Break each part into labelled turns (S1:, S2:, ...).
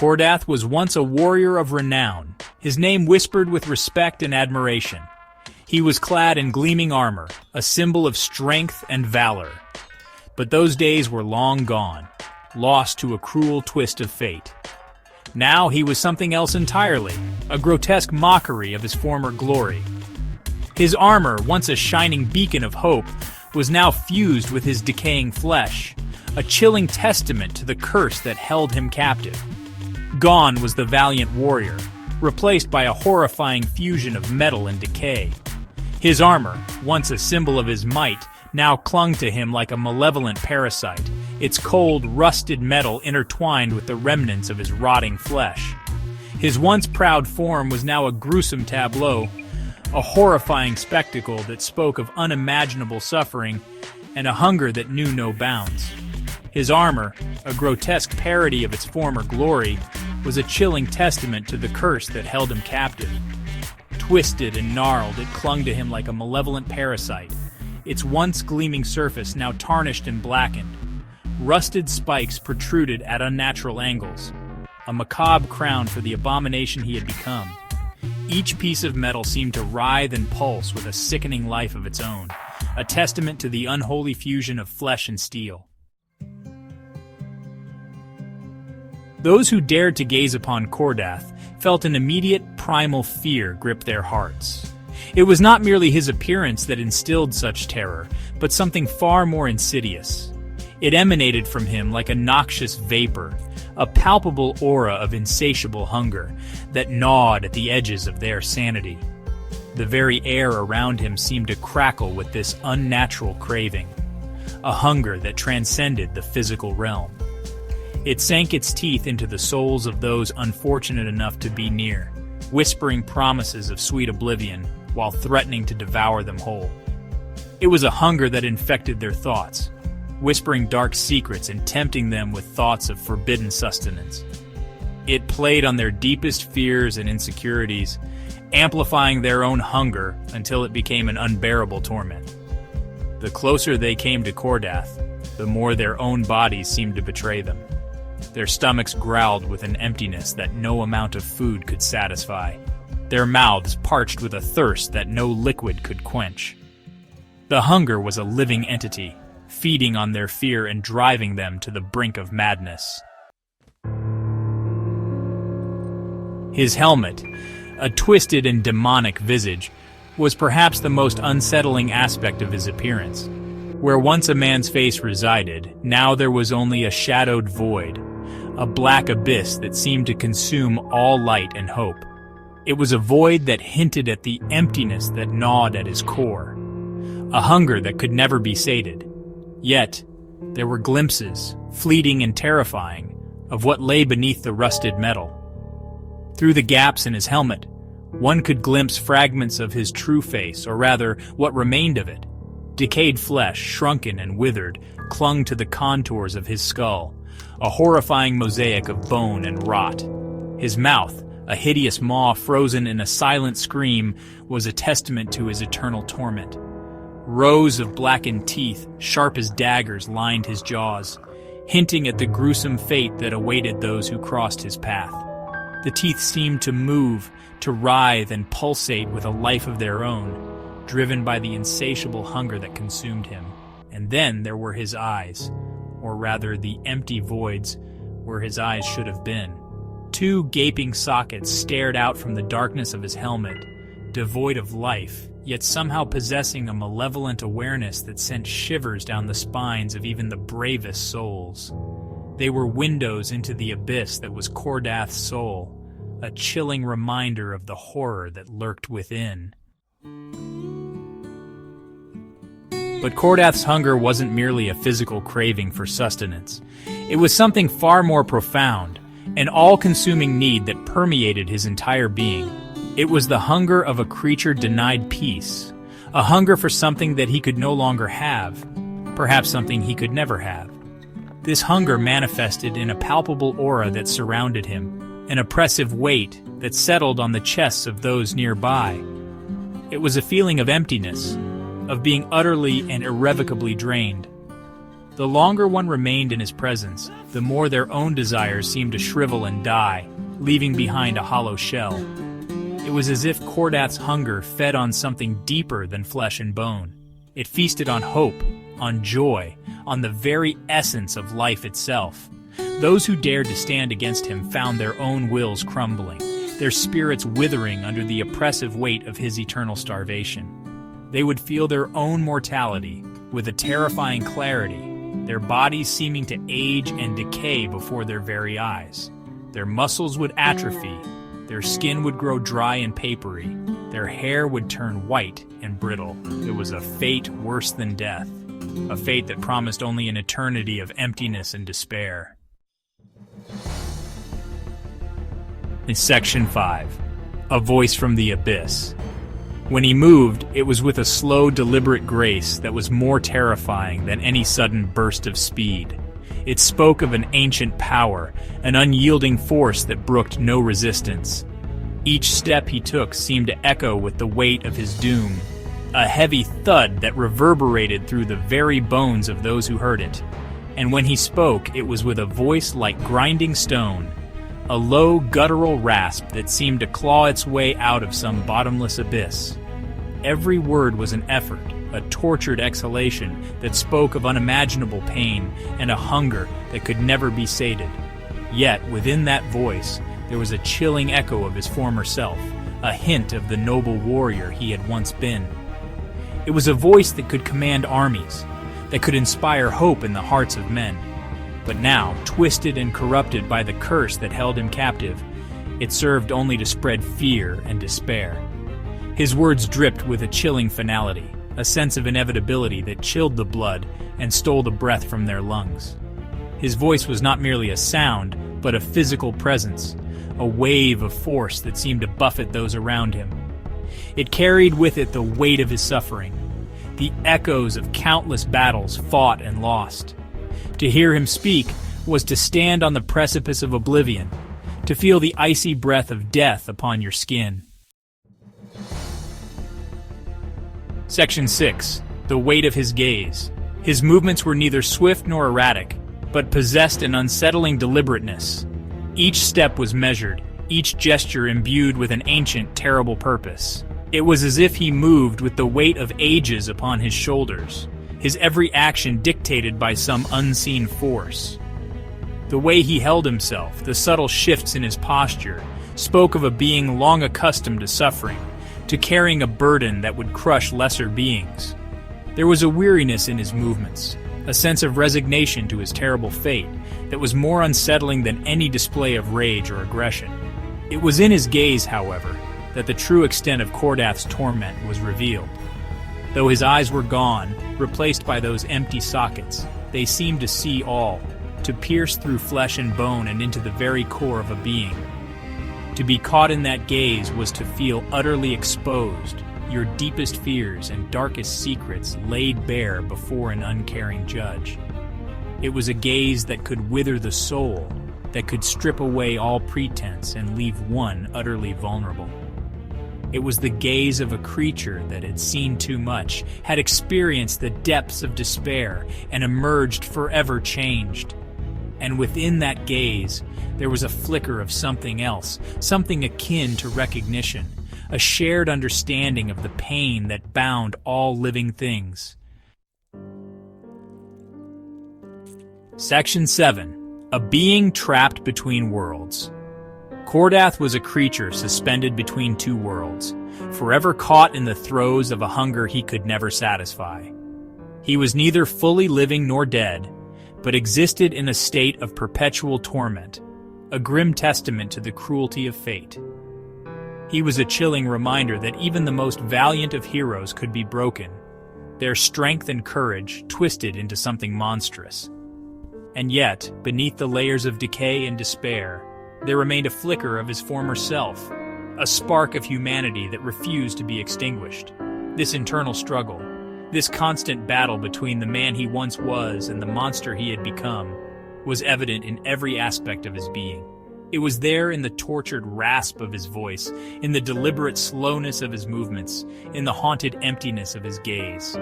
S1: Kordath was once a warrior of renown, his name whispered with respect and admiration. He was clad in gleaming armor, a symbol of strength and valor. But those days were long gone, lost to a cruel twist of fate. Now he was something else entirely, a grotesque mockery of his former glory. His armor, once a shining beacon of hope, was now fused with his decaying flesh, a chilling testament to the curse that held him captive. Gone was the valiant warrior, replaced by a horrifying fusion of metal and decay. His armor, once a symbol of his might, now clung to him like a malevolent parasite, its cold, rusted metal intertwined with the remnants of his rotting flesh. His once proud form was now a gruesome tableau, a horrifying spectacle that spoke of unimaginable suffering and a hunger that knew no bounds. His armor, a grotesque parody of its former glory, was a chilling testament to the curse that held him captive. Twisted and gnarled, it clung to him like a malevolent parasite, its once gleaming surface now tarnished and blackened. Rusted spikes protruded at unnatural angles, a macabre crown for the abomination he had become. Each piece of metal seemed to writhe and pulse with a sickening life of its own, a testament to the unholy fusion of flesh and steel. Those who dared to gaze upon Kordath felt an immediate primal fear grip their hearts. It was not merely his appearance that instilled such terror, but something far more insidious. It emanated from him like a noxious vapor, a palpable aura of insatiable hunger that gnawed at the edges of their sanity. The very air around him seemed to crackle with this unnatural craving, a hunger that transcended the physical realm. It sank its teeth into the souls of those unfortunate enough to be near, whispering promises of sweet oblivion while threatening to devour them whole. It was a hunger that infected their thoughts, whispering dark secrets and tempting them with thoughts of forbidden sustenance. It played on their deepest fears and insecurities, amplifying their own hunger until it became an unbearable torment. The closer they came to Kordath, the more their own bodies seemed to betray them. Their stomachs growled with an emptiness that no amount of food could satisfy, their mouths parched with a thirst that no liquid could quench. The hunger was a living entity, feeding on their fear and driving them to the brink of madness. His helmet, a twisted and demonic visage, was perhaps the most unsettling aspect of his appearance. Where once a man's face resided, now there was only a shadowed void, a black abyss that seemed to consume all light and hope. It was a void that hinted at the emptiness that gnawed at his core, a hunger that could never be sated. Yet, there were glimpses, fleeting and terrifying, of what lay beneath the rusted metal. Through the gaps in his helmet, one could glimpse fragments of his true face, or rather, what remained of it. Decayed flesh, shrunken and withered, clung to the contours of his skull, a horrifying mosaic of bone and rot. His mouth, a hideous maw frozen in a silent scream, was a testament to his eternal torment. Rows of blackened teeth, sharp as daggers, lined his jaws, hinting at the gruesome fate that awaited those who crossed his path. The teeth seemed to move, to writhe and pulsate with a life of their own, driven by the insatiable hunger that consumed him. And then there were his eyes, or rather the empty voids where his eyes should have been. Two gaping sockets stared out from the darkness of his helmet, devoid of life, yet somehow possessing a malevolent awareness that sent shivers down the spines of even the bravest souls. They were windows into the abyss that was Kordath's soul, a chilling reminder of the horror that lurked within. But Kordath's hunger wasn't merely a physical craving for sustenance. It was something far more profound, an all-consuming need that permeated his entire being. It was the hunger of a creature denied peace, a hunger for something that he could no longer have, perhaps something he could never have. This hunger manifested in a palpable aura that surrounded him, an oppressive weight that settled on the chests of those nearby. It was a feeling of emptiness, of being utterly and irrevocably drained. The longer one remained in his presence, the more their own desires seemed to shrivel and die, leaving behind a hollow shell. It was as if Kordath's hunger fed on something deeper than flesh and bone. It feasted on hope, on joy, on the very essence of life itself. Those who dared to stand against him found their own wills crumbling, their spirits withering under the oppressive weight of his eternal starvation. They would feel their own mortality with a terrifying clarity, their bodies seeming to age and decay before their very eyes. Their muscles would atrophy, their skin would grow dry and papery, their hair would turn white and brittle. It was a fate worse than death, a fate that promised only an eternity of emptiness and despair. In Section 5, A Voice from the Abyss. When he moved, it was with a slow, deliberate grace that was more terrifying than any sudden burst of speed. It spoke of an ancient power, an unyielding force that brooked no resistance. Each step he took seemed to echo with the weight of his doom, a heavy thud that reverberated through the very bones of those who heard it. And when he spoke, it was with a voice like grinding stone, a low, guttural rasp that seemed to claw its way out of some bottomless abyss. Every word was an effort, a tortured exhalation that spoke of unimaginable pain and a hunger that could never be sated. Yet, within that voice, there was a chilling echo of his former self, a hint of the noble warrior he had once been. It was a voice that could command armies, that could inspire hope in the hearts of men. But now, twisted and corrupted by the curse that held him captive, it served only to spread fear and despair. His words dripped with a chilling finality, a sense of inevitability that chilled the blood and stole the breath from their lungs. His voice was not merely a sound, but a physical presence, a wave of force that seemed to buffet those around him. It carried with it the weight of his suffering, the echoes of countless battles fought and lost. To hear him speak was to stand on the precipice of oblivion, to feel the icy breath of death upon your skin. Section 6. The weight of his gaze. His movements were neither swift nor erratic, but possessed an unsettling deliberateness. Each step was measured, each gesture imbued with an ancient, terrible purpose. It was as if he moved with the weight of ages upon his shoulders, his every action dictated by some unseen force. The way he held himself, the subtle shifts in his posture, spoke of a being long accustomed to suffering, to carrying a burden that would crush lesser beings. There was a weariness in his movements, a sense of resignation to his terrible fate that was more unsettling than any display of rage or aggression. It was in his gaze, however, that the true extent of Kordath's torment was revealed. Though his eyes were gone, replaced by those empty sockets, they seemed to see all, to pierce through flesh and bone and into the very core of a being. To be caught in that gaze was to feel utterly exposed, your deepest fears and darkest secrets laid bare before an uncaring judge. It was a gaze that could wither the soul, that could strip away all pretense and leave one utterly vulnerable. It was the gaze of a creature that had seen too much, had experienced the depths of despair, and emerged forever changed. And within that gaze, there was a flicker of something else, something akin to recognition, a shared understanding of the pain that bound all living things. Section 7. A being trapped between worlds. Kordath was a creature suspended between two worlds, forever caught in the throes of a hunger he could never satisfy. He was neither fully living nor dead, but existed in a state of perpetual torment, a grim testament to the cruelty of fate. He was a chilling reminder that even the most valiant of heroes could be broken, their strength and courage twisted into something monstrous. And yet, beneath the layers of decay and despair, there remained a flicker of his former self, a spark of humanity that refused to be extinguished. This internal struggle, this constant battle between the man he once was and the monster he had become, was evident in every aspect of his being. It was there in the tortured rasp of his voice, in the deliberate slowness of his movements, in the haunted emptiness of his gaze.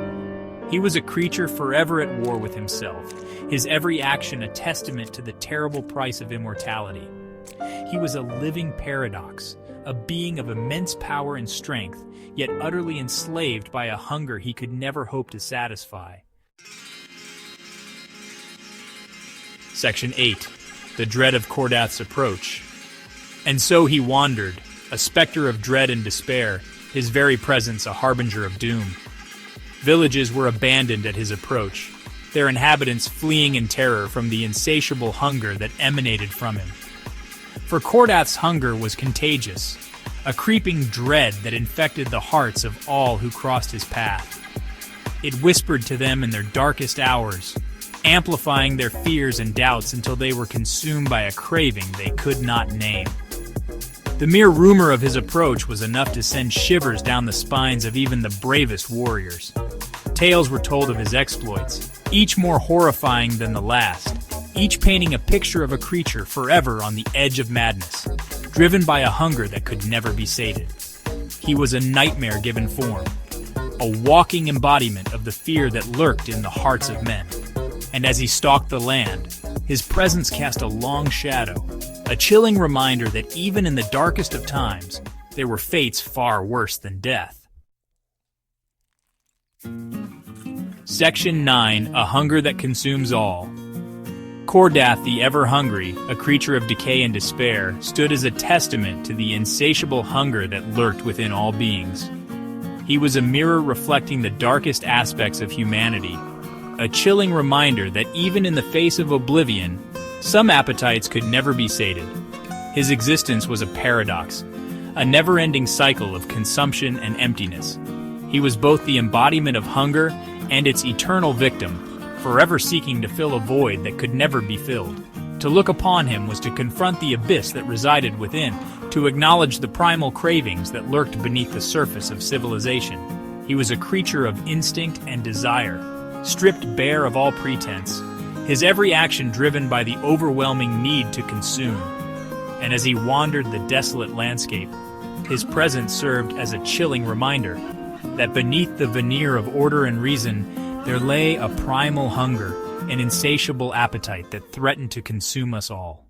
S1: He was a creature forever at war with himself, his every action a testament to the terrible price of immortality. He was a living paradox, a being of immense power and strength, yet utterly enslaved by a hunger he could never hope to satisfy. Section 8. The Dread of Kordath's Approach. And so he wandered, a specter of dread and despair, his very presence a harbinger of doom. Villages were abandoned at his approach, their inhabitants fleeing in terror from the insatiable hunger that emanated from him. For Kordath's hunger was contagious, a creeping dread that infected the hearts of all who crossed his path. It whispered to them in their darkest hours, amplifying their fears and doubts until they were consumed by a craving they could not name. The mere rumor of his approach was enough to send shivers down the spines of even the bravest warriors. Tales were told of his exploits, each more horrifying than the last, each painting a picture of a creature forever on the edge of madness, driven by a hunger that could never be sated. He was a nightmare given form, a walking embodiment of the fear that lurked in the hearts of men. And as he stalked the land, his presence cast a long shadow, a chilling reminder that even in the darkest of times, there were fates far worse than death. Section 9. A Hunger That Consumes All. Kordath the Ever-Hungry, a creature of decay and despair, stood as a testament to the insatiable hunger that lurked within all beings. He was a mirror reflecting the darkest aspects of humanity, a chilling reminder that even in the face of oblivion, some appetites could never be sated. His existence was a paradox, a never-ending cycle of consumption and emptiness. He was both the embodiment of hunger and its eternal victim, forever seeking to fill a void that could never be filled. To look upon him was to confront the abyss that resided within, to acknowledge the primal cravings that lurked beneath the surface of civilization. He was a creature of instinct and desire, stripped bare of all pretense, his every action driven by the overwhelming need to consume. And as he wandered the desolate landscape, his presence served as a chilling reminder that beneath the veneer of order and reason, there lay a primal hunger, an insatiable appetite that threatened to consume us all.